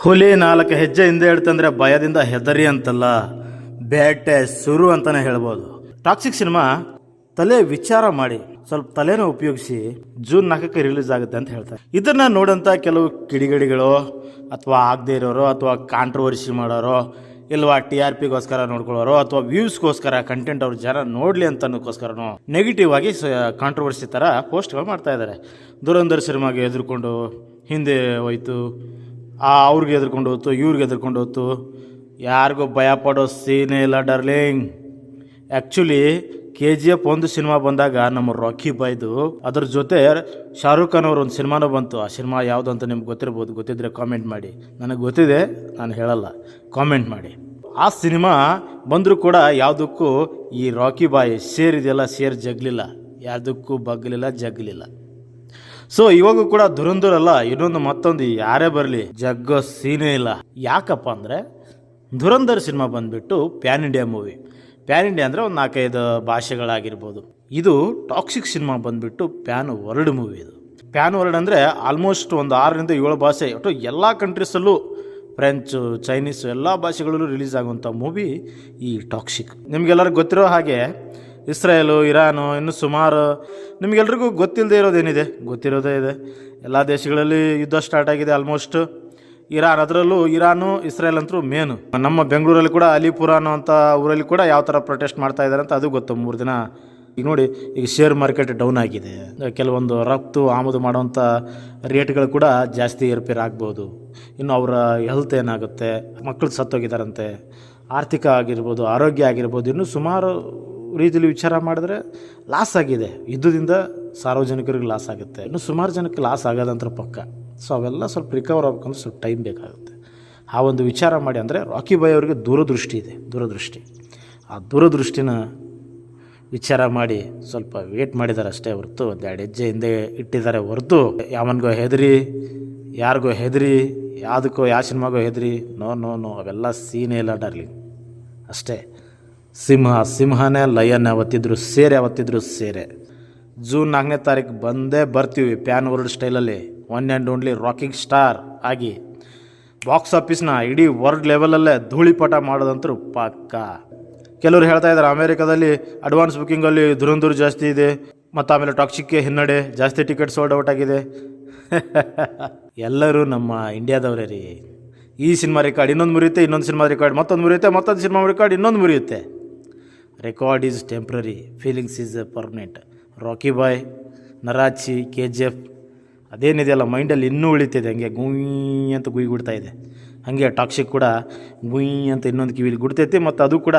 ಹುಲಿ 4 ಹೆಜ್ಜೆ ಹಿಂದೆ ಇಡ್ತಂದ್ರೆ ಭಯದಿಂದ ಹೆದರಿ ಅಂತಲ್ಲ, ಬೇಟೆ ಶುರು ಅಂತಾನೆ ಹೇಳ್ಬೋದು. ಟಾಕ್ಸಿಕ್ ಸಿನಿಮಾ ತಲೆ ವಿಚಾರ ಮಾಡಿ ಸ್ವಲ್ಪ ತಲೆನ ಉಪಯೋಗಿಸಿ ಜೂನ್ 4ಕ್ಕೆ ರಿಲೀಸ್ ಆಗುತ್ತೆ ಅಂತ ಹೇಳ್ತಾರೆ. ಇದನ್ನ ನೋಡಂತ ಕೆಲವು ಕಿಡಿಗಡಿಗಳು ಅಥವಾ ಆಗದೆ ಇರೋರು ಅಥವಾ ಕಾಂಟ್ರವರ್ಸಿ ಮಾಡೋರು ಇಲ್ವಾ TRPಗೋಸ್ಕರ ನೋಡ್ಕೊಳ್ಳೋರು ಅಥವಾ ವ್ಯೂಸ್ಗೋಸ್ಕರ ಕಂಟೆಂಟ್ ಅವ್ರ ಜನ ನೋಡಲಿ ಅಂತನೋಸ್ಕರನೋ ನೆಗೆಟಿವ್ ಆಗಿ ಕಾಂಟ್ರವರ್ಸಿ ಥರ ಪೋಸ್ಟ್ಗಳು ಮಾಡ್ತಾ ಇದ್ದಾರೆ. ದುರಂಧರ್ ಸಿನಿಮಾಗೆ ಎದುರ್ಕೊಂಡು ಹಿಂದೆ ಹೋಯ್ತು, ಅವ್ರಿಗೆ ಎದುರ್ಕೊಂಡು ಹೋಯ್ತು, ಇವ್ರಿಗೆ ಎದುರ್ಕೊಂಡು ಹೋಯ್ತು. ಯಾರಿಗೂ ಭಯ ಪಡೋ ಸೀನೇ ಇಲ್ಲ ಡಾರ್ಲಿಂಗ್. ಆ್ಯಕ್ಚುಲಿ KGF ಒಂದು ಸಿನಿಮಾ ಬಂದಾಗ ನಮ್ಮ ರಾಕಿ ಬಾಯ್ದು ಅದ್ರ ಜೊತೆ ಶಾರುಖ್ ಖಾನ್ ಅವ್ರ ಒಂದು ಸಿನಿಮಾನೂ ಬಂತು. ಆ ಸಿನಿಮಾ ಯಾವುದು ಅಂತ ನಿಮ್ಗೆ ಗೊತ್ತಿರ್ಬೋದು, ಗೊತ್ತಿದ್ರೆ ಕಾಮೆಂಟ್ ಮಾಡಿ. ನನಗೆ ಗೊತ್ತಿದೆ, ನಾನು ಹೇಳಲ್ಲ, ಕಾಮೆಂಟ್ ಮಾಡಿ. ಆ ಸಿನಿಮಾ ಬಂದರೂ ಕೂಡ ಯಾವುದಕ್ಕೂ ಈ ರಾಕಿ ಬಾಯ್ ಶೇರ್ ಇದೆಯಲ್ಲ, ಶೇರ್ ಜಗ್ಲಿಲ್ಲ, ಯಾವುದಕ್ಕೂ ಬಗ್ಲಿಲ್ಲ, ಜಗ್ಲಿಲ್ಲ. ಸೊ ಇವಾಗೂ ಕೂಡ ದುರಂಧರಲ್ಲ, ಇನ್ನೊಂದು ಮತ್ತೊಂದು ಯಾರೇ ಬರಲಿ ಜಗ್ಗೋ ಸೀನೇ ಇಲ್ಲ. ಯಾಕಪ್ಪ ಅಂದರೆ ದುರಂಧರ್ ಸಿನಿಮಾ ಬಂದುಬಿಟ್ಟು PAN India movie. PAN India ಅಂದರೆ ಒಂದು 4-5 ಭಾಷೆಗಳಾಗಿರ್ಬೋದು. ಇದು ಟಾಕ್ಸಿಕ್ ಸಿನಿಮಾ ಬಂದುಬಿಟ್ಟು ಪ್ಯಾನ್ ವರ್ಲ್ಡ್ ಮೂವಿ. ಇದು ಪ್ಯಾನ್ ವರ್ಲ್ಡ್ ಅಂದರೆ ಆಲ್ಮೋಸ್ಟ್ ಒಂದು 6-7 ಭಾಷೆ, ಒಟ್ಟು ಎಲ್ಲ ಕಂಟ್ರೀಸಲ್ಲೂ, ಫ್ರೆಂಚು, ಚೈನೀಸು ಎಲ್ಲ ಭಾಷೆಗಳಲ್ಲೂ ರಿಲೀಸ್ ಆಗುವಂಥ ಮೂವಿ ಈ ಟಾಕ್ಸಿಕ್. ನಿಮಗೆಲ್ಲರಿಗೂ ಗೊತ್ತಿರೋ ಹಾಗೆ ಇಸ್ರೇಲು, ಇರಾನು, ಇನ್ನು ಸುಮಾರು ನಿಮಗೆಲ್ರಿಗೂ ಗೊತ್ತಿಲ್ಲದೆ ಇರೋದೇನಿದೆ, ಗೊತ್ತಿರೋದೇ ಇದೆ. ಎಲ್ಲ ದೇಶಗಳಲ್ಲಿ ಯುದ್ಧ ಸ್ಟಾರ್ಟ್ ಆಗಿದೆ ಆಲ್ಮೋಸ್ಟ್. ಇರಾನ್, ಅದರಲ್ಲೂ ಇರಾನು, ಇಸ್ರೇಲ್ ಅಂತೂ ಮೇನು. ನಮ್ಮ ಬೆಂಗಳೂರಲ್ಲಿ ಕೂಡ ಅಲಿಪುರ ಅನ್ನೋಂಥ ಊರಲ್ಲಿ ಕೂಡ ಯಾವ ಥರ ಪ್ರೊಟೆಸ್ಟ್ ಮಾಡ್ತಾ ಇದ್ದಾರೆ ಅಂತ ಅದು ಗೊತ್ತು. 3 ದಿನ ಈಗ ನೋಡಿ, ಈಗ ಶೇರ್ ಮಾರ್ಕೆಟ್ ಡೌನ್ ಆಗಿದೆ. ಕೆಲವೊಂದು ರಫ್ತು ಆಮದು ಮಾಡೋವಂಥ ರೇಟ್ಗಳು ಕೂಡ ಜಾಸ್ತಿ ಏರ್ಪೇರ್ ಆಗ್ಬೋದು. ಇನ್ನು ಅವರ ಹೆಲ್ತ್ ಏನಾಗುತ್ತೆ, ಮಕ್ಕಳು ಸತ್ತೋಗಿದ್ದಾರಂತೆ, ಆರ್ಥಿಕ ಆಗಿರ್ಬೋದು, ಆರೋಗ್ಯ ಆಗಿರ್ಬೋದು, ಇನ್ನೂ ಸುಮಾರು ರೀತಿಯಲ್ಲಿ ವಿಚಾರ ಮಾಡಿದ್ರೆ ಲಾಸ್ ಆಗಿದೆ. ಯುದ್ಧದಿಂದ ಸಾರ್ವಜನಿಕರಿಗೆ ಲಾಸ್ ಆಗುತ್ತೆ, ಇನ್ನು ಸುಮಾರು ಜನಕ್ಕೆ ಲಾಸ್ ಆಗೋದಂತ ಪಕ್ಕ. ಸೊ ಅವೆಲ್ಲ ಸ್ವಲ್ಪ ರಿಕವರ್ ಆಗ್ಬೇಕಂದ್ರೆ ಸ್ವಲ್ಪ ಟೈಮ್ ಬೇಕಾಗುತ್ತೆ. ಆ ಒಂದು ವಿಚಾರ ಮಾಡಿ. ಅಂದರೆ ರಾಕಿ ಬಾಯ್ ಅವರಿಗೆ ದೂರದೃಷ್ಟಿ ಇದೆ, ದೂರದೃಷ್ಟಿ. ಆ ದೂರದೃಷ್ಟಿನ ವಿಚಾರ ಮಾಡಿ ಸ್ವಲ್ಪ ವೇಟ್ ಮಾಡಿದ್ದಾರೆ ಅಷ್ಟೇ ಹೊರತು, 2 ಹೆಜ್ಜೆ ಹಿಂದೆ ಇಟ್ಟಿದ್ದಾರೆ ಹೊರತು ಯಾವನಿಗೋ ಹೆದರಿ, ಯಾರಿಗೋ ಹೆದರಿ, ಯಾವುದಕ್ಕೋ ಯಾವ ಸಿನಿಮಾಗೋ ಹೆದರಿ, ನೋ ನೋ ನೋ, ಅವೆಲ್ಲ ಸೀನೇ ಇಲ್ಲ ಡಾರ್ಲಿಂಗ್. ಅಷ್ಟೇ. ಸಿಂಹನೇ, ಲಯನ್ ಯಾವತ್ತಿದ್ರು ಸೇರೆ, ಯಾವತ್ತಿದ್ರು ಸೇರೆ. ಜೂನ್ 4ನೇ ತಾರೀಕು ಬಂದೇ ಬರ್ತೀವಿ ಪ್ಯಾನ್ ವರ್ಲ್ಡ್ ಸ್ಟೈಲಲ್ಲಿ, one and only rocking star ಆಗಿ ಬಾಕ್ಸ್ ಆಫೀಸ್ನ ಇಡೀ ವರ್ಲ್ಡ್ ಲೆವೆಲಲ್ಲೇ ಧೂಳಿಪಟ ಮಾಡೋದಂತರೂ ಪಕ್ಕ. ಕೆಲವರು ಹೇಳ್ತಾ ಇದ್ದಾರೆ ಅಮೇರಿಕಾದಲ್ಲಿ ಅಡ್ವಾನ್ಸ್ ಬುಕ್ಕಿಂಗಲ್ಲಿ ದುರಂಧರ್ ಜಾಸ್ತಿ ಇದೆ, ಮತ್ತು ಆಮೇಲೆ ಟಾಕ್ಸಿಕ್ಗೆ ಹಿನ್ನಡೆ, ಜಾಸ್ತಿ ಟಿಕೆಟ್ ಸೋಲ್ಡ್ ಔಟ್ ಆಗಿದೆ. ಎಲ್ಲರೂ ನಮ್ಮ ಇಂಡಿಯಾದವರೇ ರೀ. ಈ ಸಿನಿಮಾ ರೆಕಾರ್ಡ್ ಇನ್ನೊಂದು ಮುರಿಯುತ್ತೆ, ಇನ್ನೊಂದು ಸಿನಿಮಾ ರೆಕಾರ್ಡ್ ಮತ್ತೊಂದು ಮುರಿಯುತ್ತೆ, ಮತ್ತೊಂದು ಸಿನಿಮಾ ರೆಕಾರ್ಡ್ ಇನ್ನೊಂದು ಮುರಿಯುತ್ತೆ. Record is temporary, feelings is permanent. Rocky boy, Narachi, KGF ಅದೇನಿದೆಯಲ್ಲ ಮೈಂಡಲ್ಲಿ ಇನ್ನೂ ಉಳಿತಿದೆ, ಹಂಗೆ ಗುಯ್ ಅಂತ ಗುಯ್ ಗುಡ್ತಾ ಇದೆ. ಹಾಗೆ ಟಾಕ್ಸಿಕ್ ಕೂಡ ಗುಯ್ ಅಂತ ಇನ್ನೊಂದು ಕಿವಿಲಿ ಗುಡ್ತೈತಿ, ಮತ್ತು ಅದು ಕೂಡ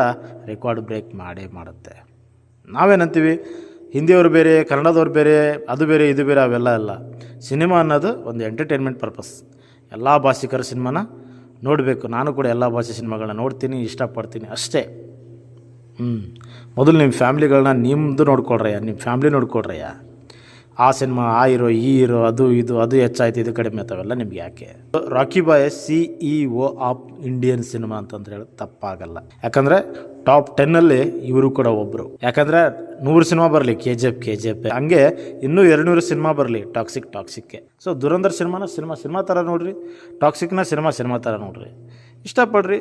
ರೆಕಾರ್ಡ್ ಬ್ರೇಕ್ ಮಾಡೇ ಮಾಡುತ್ತೆ. ನಾವೇನಂತೀವಿ, ಹಿಂದಿಯವರು ಬೇರೆ, ಕನ್ನಡದವ್ರು ಬೇರೆ, ಅದು ಬೇರೆ ಇದು ಬೇರೆ, ಅವೆಲ್ಲ ಅಲ್ಲ. ಸಿನಿಮಾ ಅನ್ನೋದು ಒಂದು ಎಂಟರ್ಟೈನ್ಮೆಂಟ್ ಪರ್ಪಸ್. ಎಲ್ಲ ಭಾಷಿಕರ ಸಿನಿಮಾನ ನೋಡಬೇಕು. ನಾನು ಕೂಡ ಎಲ್ಲ ಭಾಷೆ ಸಿನಿಮಾಗಳನ್ನ ನೋಡ್ತೀನಿ, ಇಷ್ಟಪಡ್ತೀನಿ ಅಷ್ಟೇ. ಮೊದಲು ನಿಮ್ಮ ಫ್ಯಾಮ್ಲಿಗಳನ್ನ ನಿಮ್ಮದು ನೋಡ್ಕೊಳ್ರಯ್ಯ, ನಿಮ್ಮ ಫ್ಯಾಮ್ಲಿ ನೋಡ್ಕೊಳ್ರಯ್ಯ. ಆ ಸಿನಿಮಾ, ಆ ಹೀರೋ, ಈ ಹೀರೋ, ಅದು ಇದು ಅದು ಹೆಚ್ಚಾಯ್ತು, ಇದು ಕಡಿಮೆ ಆಯ್ತವೆಲ್ಲ ನಿಮ್ಗೆ ಯಾಕೆ? ರಾಕಿ ಬಾಯ್ CEO ಆಫ್ ಇಂಡಿಯನ್ ಸಿನಿಮಾ ಅಂತಂದ್ರೆ ಹೇಳೋದು ತಪ್ಪಾಗಲ್ಲ. ಯಾಕಂದರೆ ಟಾಪ್ 10ನಲ್ಲಿ ಇವರು ಕೂಡ ಒಬ್ಬರು. ಯಾಕಂದರೆ 100 ಸಿನಿಮಾ ಬರಲಿ KGF, ಹಂಗೆ ಇನ್ನೂ 200 ಸಿನಿಮಾ ಬರಲಿ ಟಾಕ್ಸಿಕ್ಗೆ. ಸೊ ದುರಂಧರ್ ಸಿನಿಮಾ ಥರ ನೋಡ್ರಿ, ಟಾಕ್ಸಿಕ್ನ ಸಿನಿಮಾ ಥರ ನೋಡ್ರಿ, ಇಷ್ಟಪಡ್ರಿ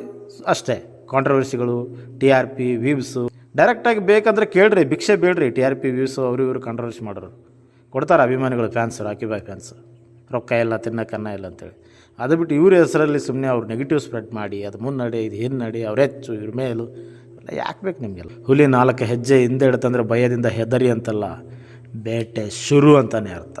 ಅಷ್ಟೇ. ಕಾಂಟ್ರವರ್ಸಿಗಳು, TRP, ವ್ಯೂವ್ಸು ಡೈರೆಕ್ಟಾಗಿ ಬೇಕಂದ್ರೆ ಕೇಳ್ರಿ, ಭಿಕ್ಷೆ ಬೇಡ್ರಿ. TRP, ವ್ಯೂವ್ಸು ಅವರು ಇವರು ಕಾಂಟ್ರವರ್ಸಿ ಮಾಡೋರು ಕೊಡ್ತಾರೆ ಅಭಿಮಾನಿಗಳು, ಫ್ಯಾನ್ಸು, ರಾಕಿ ಬಾಯ್ ಫ್ಯಾನ್ಸು. ರೊಕ್ಕ ಇಲ್ಲ, ತಿನ್ನಕ್ಕನ್ನ ಇಲ್ಲ ಅಂತೇಳಿ. ಅದು ಬಿಟ್ಟು ಇವ್ರ ಹೆಸರಲ್ಲಿ ಸುಮ್ಮನೆ ಅವ್ರು ನೆಗೆಟಿವ್ ಸ್ಪ್ರೆಡ್ ಮಾಡಿ, ಅದು ಮುನ್ನಡೆ, ಇದು ಹಿನ್ನಡೆ, ಅವ್ರು ಹೆಚ್ಚು, ಇವ್ರ ಮೇಲು ಎಲ್ಲ ಯಾಕೆ ಬೇಕು ನಿಮಗೆಲ್ಲ? ಹುಲಿ 4 ಹೆಜ್ಜೆ ಹಿಂದೆ ಇಡ್ತಂದ್ರೆ ಭಯದಿಂದ ಹೆದರಿ ಅಂತಲ್ಲ, ಬೇಟೆ ಶುರು ಅಂತಲೇ ಅರ್ಥ.